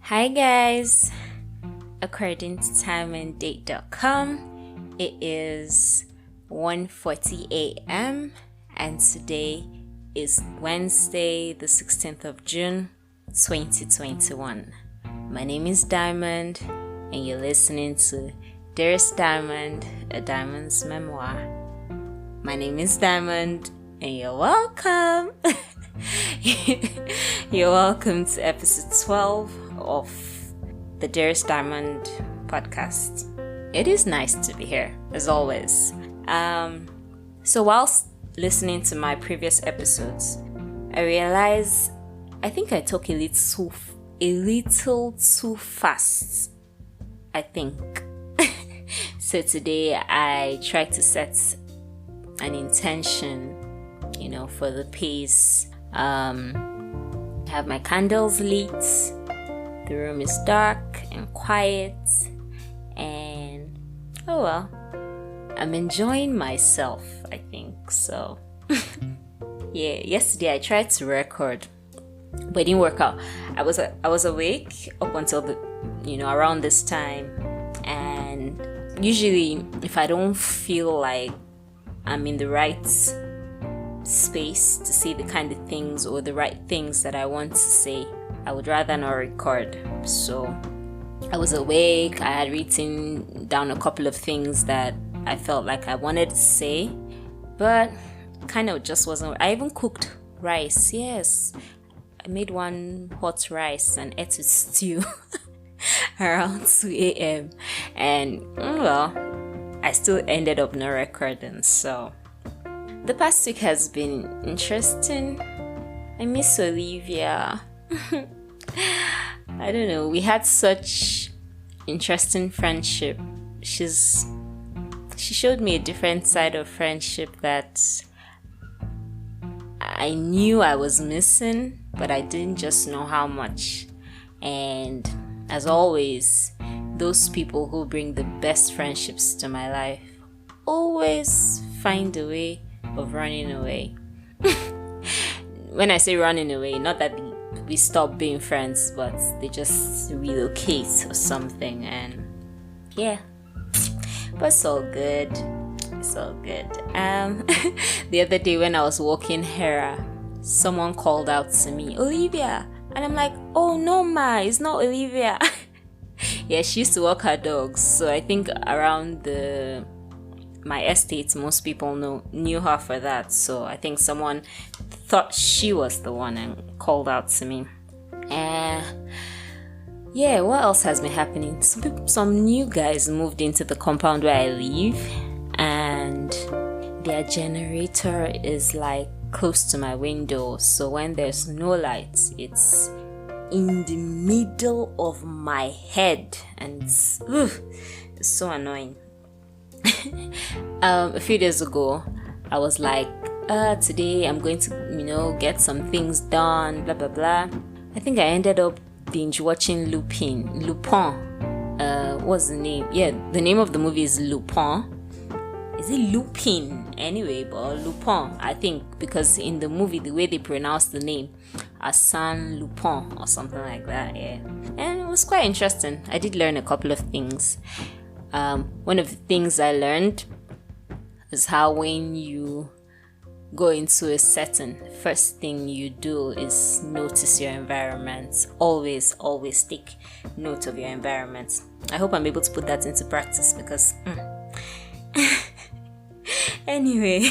Hi guys, according to timeanddate.com, it is 1:40 a.m. and today is Wednesday, the 16th of June, 2021. My name is Diamond and you're listening to Dearest Diamond, a Diamond's memoir. My name is Diamond and you're welcome. You're welcome to episode 12 of the Dearest Diamond podcast. It is nice to be here, as always. So whilst listening to my previous episodes, I realized I think I talk a little too fast, I think. So today I try to set an intention, for the pace. Have my candles lit. The room is dark and quiet, and I'm enjoying myself, I think. So yesterday I tried to record, but it didn't work out. I was awake up until around this time, and usually if I don't feel like I'm in the right space to say the kind of things or the right things that I want to say, I would rather not record. So I was awake. I had written down a couple of things that I felt like I wanted to say, but kind of just wasn't. I even cooked rice. Yes, I made one hot rice and ate with stew around 2 a.m. and I still ended up not recording. So the past week has been interesting. I miss Olivia. I don't know. We had such interesting friendship. She showed me a different side of friendship that I knew I was missing, but I didn't just know how much. And as always, those people who bring the best friendships to my life always find a way of running away. When I say running away, not that we stop being friends, but they just relocate or something. And but it's all good. The other day when I was walking Hera, someone called out to me, Olivia, and I'm like, oh no ma, it's not Olivia. Yeah, she used to walk her dogs, so I think around my estate, most people knew her for that. So I think someone thought she was the one and called out to me. What else has been happening? Some new guys moved into the compound where I live, and their generator is like close to my window. So when there's no light, it's in the middle of my head, and it's so annoying. A few days ago, I was like, today I'm going to, get some things done, blah, blah, blah. I think I ended up binge watching Lupin. What's the name? Yeah, the name of the movie is Lupin. Is it Lupin? Anyway, but Lupin, I think, because in the movie, the way they pronounce the name, Arsène Lupin or something like that, yeah. And it was quite interesting. I did learn a couple of things. One of the things I learned is how when you go into a setting, first thing you do is notice your environment. Always take note of your environment. I hope I'm able to put that into practice because anyway,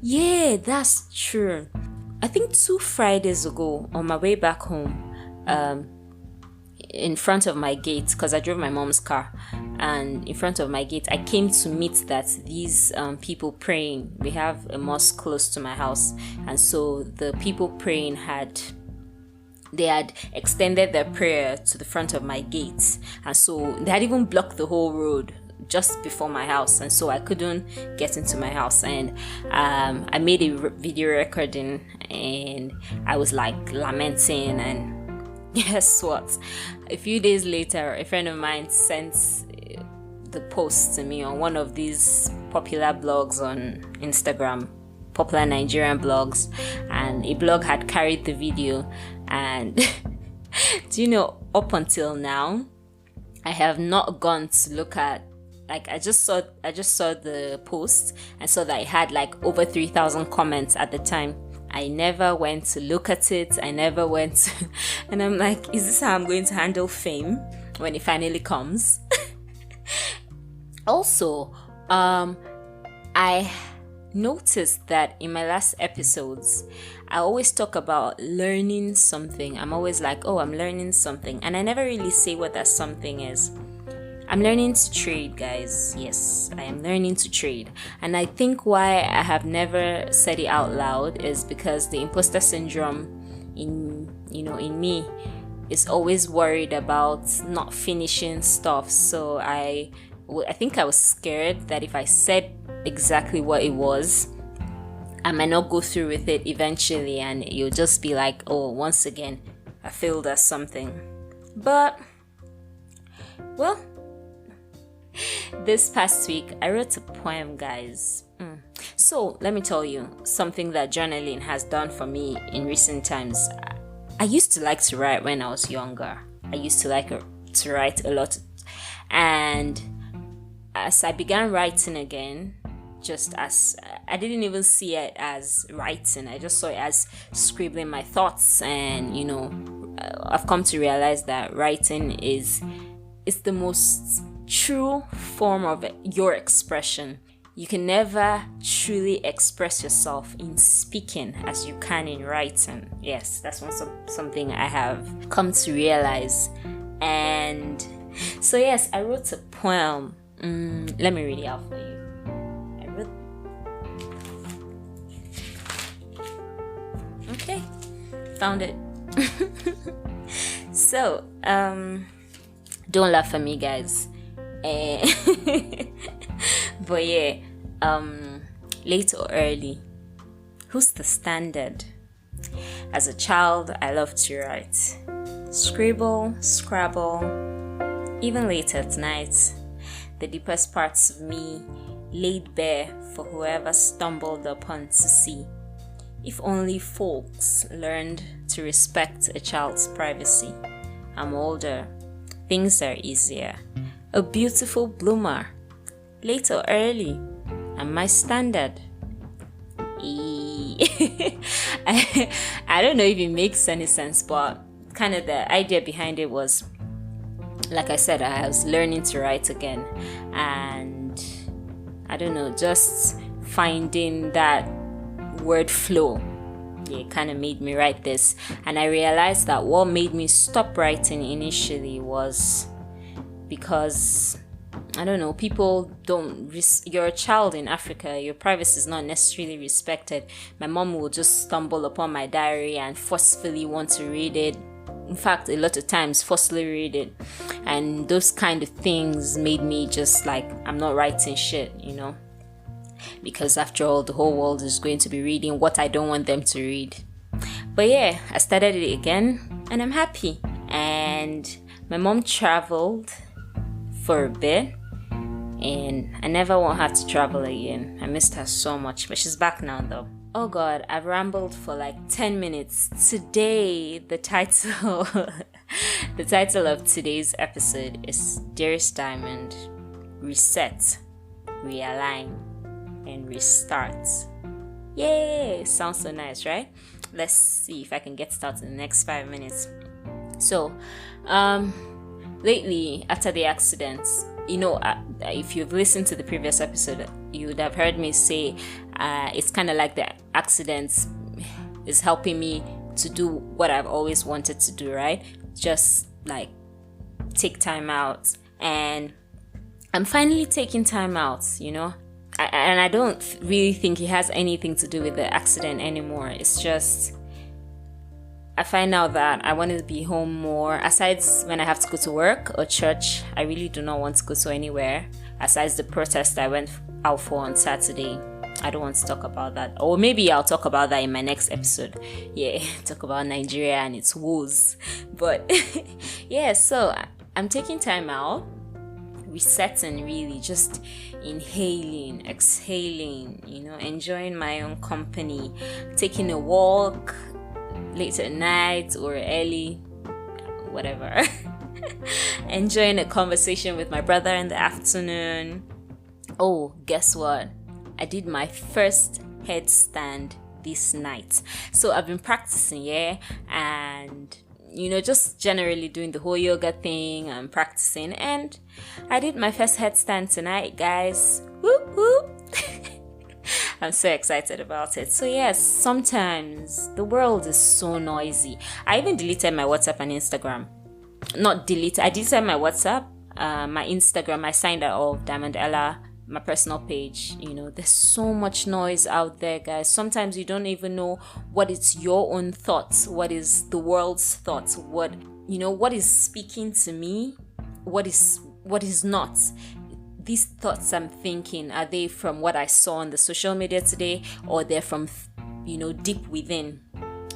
yeah, that's true. I think 2 Fridays ago on my way back home, in front of my gate, because I drove my mom's car, and in front of my gate I came to meet that these people praying. We have a mosque close to my house, and so the people praying had extended their prayer to the front of my gate, and so they had even blocked the whole road just before my house, and so I couldn't get into my house. And I made a video recording, and I was like lamenting. And guess what? A few days later, a friend of mine sent the post to me on one of these popular blogs on Instagram, popular Nigerian blogs, and a blog had carried the video, and Do you know, up until now, I have not gone to look at, like, I just saw the post and saw that it had like over 3,000 comments at the time. I never went to look at it. I never went to, and I'm like, is this how I'm going to handle fame when it finally comes? Also, I noticed that in my last episodes, I always talk about learning something. I'm always like, oh, I'm learning something. And I never really say what that something is. I'm learning to trade, guys. Yes, I am learning to trade. And I think why I have never said it out loud is because the imposter syndrome in me is always worried about not finishing stuff. So I think I was scared that if I said exactly what it was, I might not go through with it eventually, and you'll just be like, oh, once again, I failed at something. But, well, this past week, I wrote a poem, guys. So, let me tell you something that journaling has done for me in recent times. I used to like to write when I was younger. I used to like to write a lot. And as I began writing again, just as I didn't even see it as writing, I just saw it as scribbling my thoughts. And I've come to realize that writing is the most true form of your expression. You can never truly express yourself in speaking as you can in writing. Yes, that's something I have come to realize. And so yes, I wrote a poem. Let me read it out for you. Okay, found it. So, don't laugh at me, guys. But yeah, late or early, who's the standard? As a child, I loved to write. Scribble, scrabble, even late at night. The deepest parts of me laid bare for whoever stumbled upon to see. If only folks learned to respect a child's privacy. I'm older. Things are easier. A beautiful bloomer. Late or early. And my standard. I don't know if it makes any sense, but kind of the idea behind it was, like I said, I was learning to write again. And I don't know, just finding that word flow, it kind of made me write this. And I realized that what made me stop writing initially was because, I don't know, people don't you're a child in Africa, your privacy is not necessarily respected. My mom will just stumble upon my diary and forcefully want to read it. In fact, a lot of times forcefully read it. And those kind of things made me just like, I'm not writing shit, because after all, the whole world is going to be reading what I don't want them to read. But yeah, I started it again and I'm happy. And my mom traveled for a bit and I never want her to travel again. I missed her so much, but she's back now though. Oh god, I've rambled for like 10 minutes. Today, the title of today's episode is Dearest Diamond, Reset, Realign, and Restart. Yay! Sounds so nice, right? Let's see if I can get started in the next 5 minutes. So, lately, after the accidents, if you've listened to the previous episode, you would have heard me say it's kind of like the accidents is helping me to do what I've always wanted to do, right? Just like take time out. And I'm finally taking time out, and I don't really think it has anything to do with the accident anymore. It's just I find out that I want to be home more. Aside when I have to go to work or church, I really do not want to go to anywhere. Aside the protest I went out for on Saturday, I don't want to talk about that. Or maybe I'll talk about that in my next episode. Yeah, talk about Nigeria and its woes. But yeah, so I'm taking time out, resetting, really just inhaling, exhaling, enjoying my own company, taking a walk late at night or early, whatever. Enjoying a conversation with my brother in the afternoon. Oh, guess what? I did my first headstand this night. So I've been practicing, yeah, and just generally doing the whole yoga thing and practicing, and I did my first headstand tonight, guys. Whoop whoop. I'm so excited about it. So yes, sometimes the world is so noisy. I even deleted my WhatsApp and Instagram. Not deleted, I deleted my WhatsApp, my Instagram, I signed out of Diamond Ella, my personal page. There's so much noise out there, guys. Sometimes you don't even know what is your own thoughts, what is the world's thoughts, what is speaking to me, what is not. These thoughts I'm thinking, are they from what I saw on the social media today, or they're from deep within?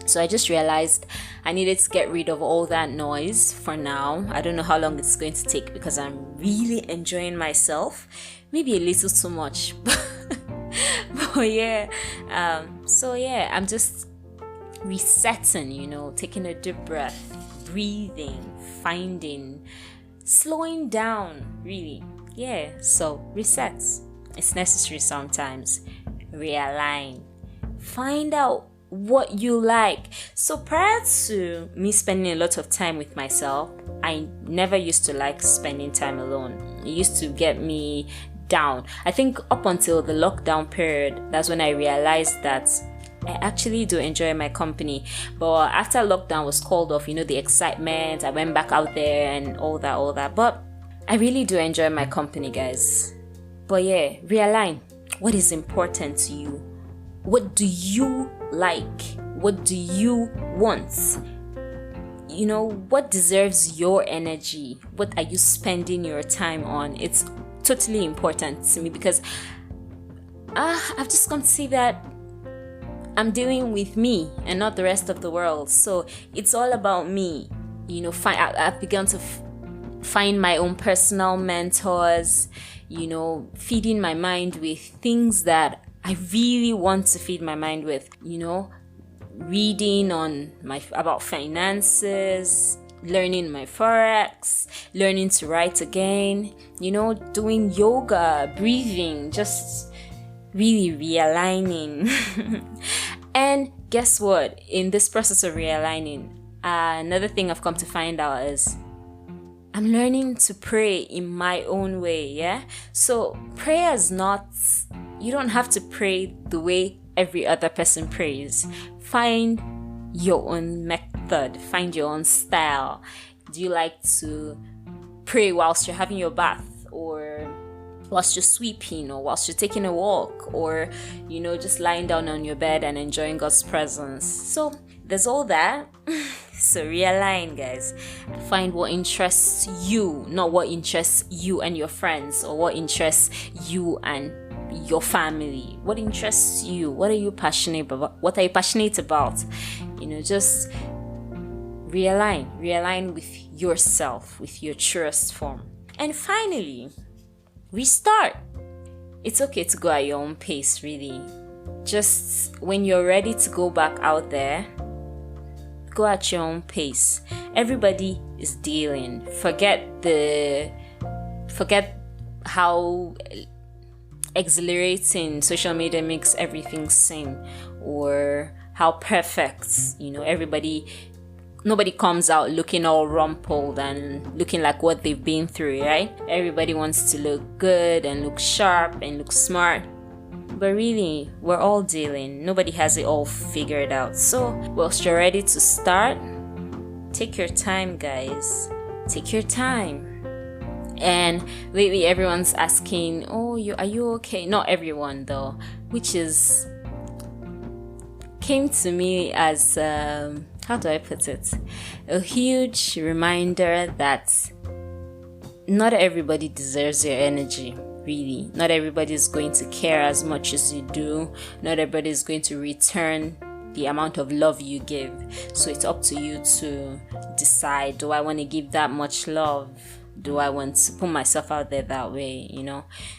So I just realized I needed to get rid of all that noise for now. I don't know how long it's going to take because I'm really enjoying myself. Maybe a little too much. But yeah. So yeah, I'm just resetting, taking a deep breath, breathing, slowing down, really. Yeah, so reset. It's necessary sometimes. Realign. Find out what you like. So prior to me spending a lot of time with myself, I never used to like spending time alone. It used to get me down. I think up until the lockdown period, that's when I realized that I actually do enjoy my company. But after lockdown was called off, the excitement, I went back out there and all that. But I really do enjoy my company, guys. But yeah, realign. What is important to you? What do you like? What do you want? What deserves your energy? What are you spending your time on? It's totally important to me because I've just come to see that I'm dealing with me and not the rest of the world. So it's all about me. I've begun to find my own personal mentors, feeding my mind with things that I really want to feed my mind with, reading about finances, learning my forex, learning to write again, doing yoga, breathing, just really realigning. And guess what? In this process of realigning, another thing I've come to find out is I'm learning to pray in my own way, yeah? So prayer is not, you don't have to pray the way every other person prays. Find your own method, find your own style. Do you like to pray whilst you're having your bath, or whilst you're sweeping, or whilst you're taking a walk, or just lying down on your bed and enjoying God's presence? So there's all that. So realign, guys. Find what interests you, not what interests you and your friends, or what interests you and your family. What interests you? What are you passionate about? What are you passionate about? Just realign with yourself, with your truest form. And finally, restart. It's okay to go at your own pace, really. Just when you're ready to go back out there, go at your own pace. Everybody is dealing. Forget how exhilarating social media makes everything seem, or how perfect, nobody comes out looking all rumpled and looking like what they've been through, right? Everybody wants to look good and look sharp and look smart. But really, we're all dealing. Nobody has it all figured out. So, whilst you're ready to start, take your time, guys. Take your time. And lately, everyone's asking, "Oh, are you okay?" Not everyone, though, which came to me as how do I put it? A huge reminder that not everybody deserves your energy. Really, not everybody is going to care as much as you do. Not everybody is going to return the amount of love you give. So it's up to you to decide, do I want to give that much love? Do I want to put myself out there that way,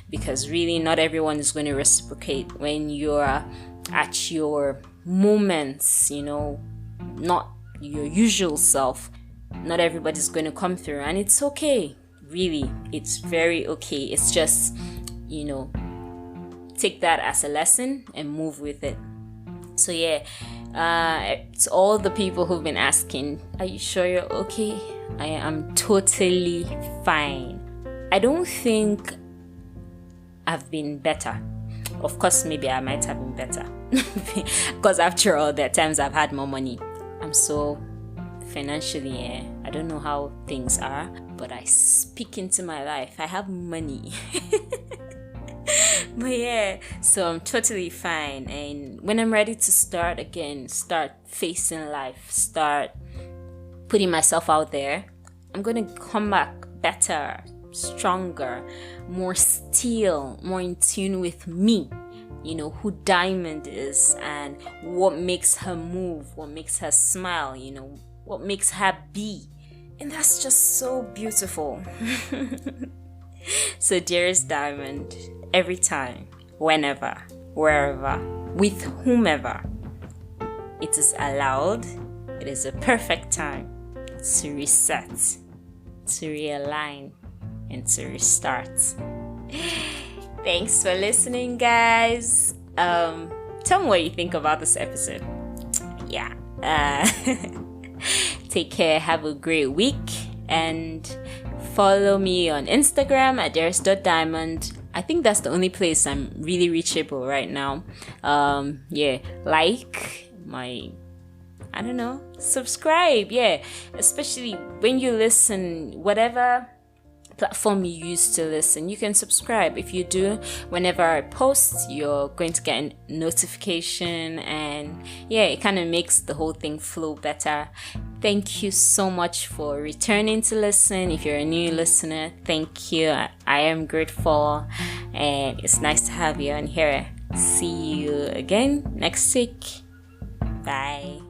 Because really, not everyone is going to reciprocate when you're at your moments, not your usual self. Not everybody's going to come through, and it's okay. Really, it's very okay. It's just, take that as a lesson and move with it. So yeah, it's all the people who've been asking, are you sure you're okay? I am totally fine. I don't think I've been better. Of course, maybe I might have been better. Because after all, there are times I've had more money. I'm so financially, I don't know how things are, but I speak into my life. I have money. But yeah, so I'm totally fine. And when I'm ready to start again, start facing life, start putting myself out there, I'm going to come back better, stronger, more still, more in tune with me. Who Diamond is and what makes her move, what makes her smile, what makes her be. And that's just so beautiful. So dearest Diamond, every time, whenever, wherever, with whomever, it is allowed, it is a perfect time to reset, to realign, and to restart. Thanks for listening, guys. Tell me what you think about this episode. Yeah. Take care, have a great week, and follow me on Instagram at dearest.diamond. I think that's the only place I'm really reachable right now. Subscribe, especially when you listen, whatever platform you use to listen, you can subscribe. If you do, whenever I post, you're going to get a notification, and it kind of makes the whole thing flow better. Thank you so much for returning to listen. If you're a new listener, thank you. I am grateful, and it's nice to have you on here. See you again next week. Bye.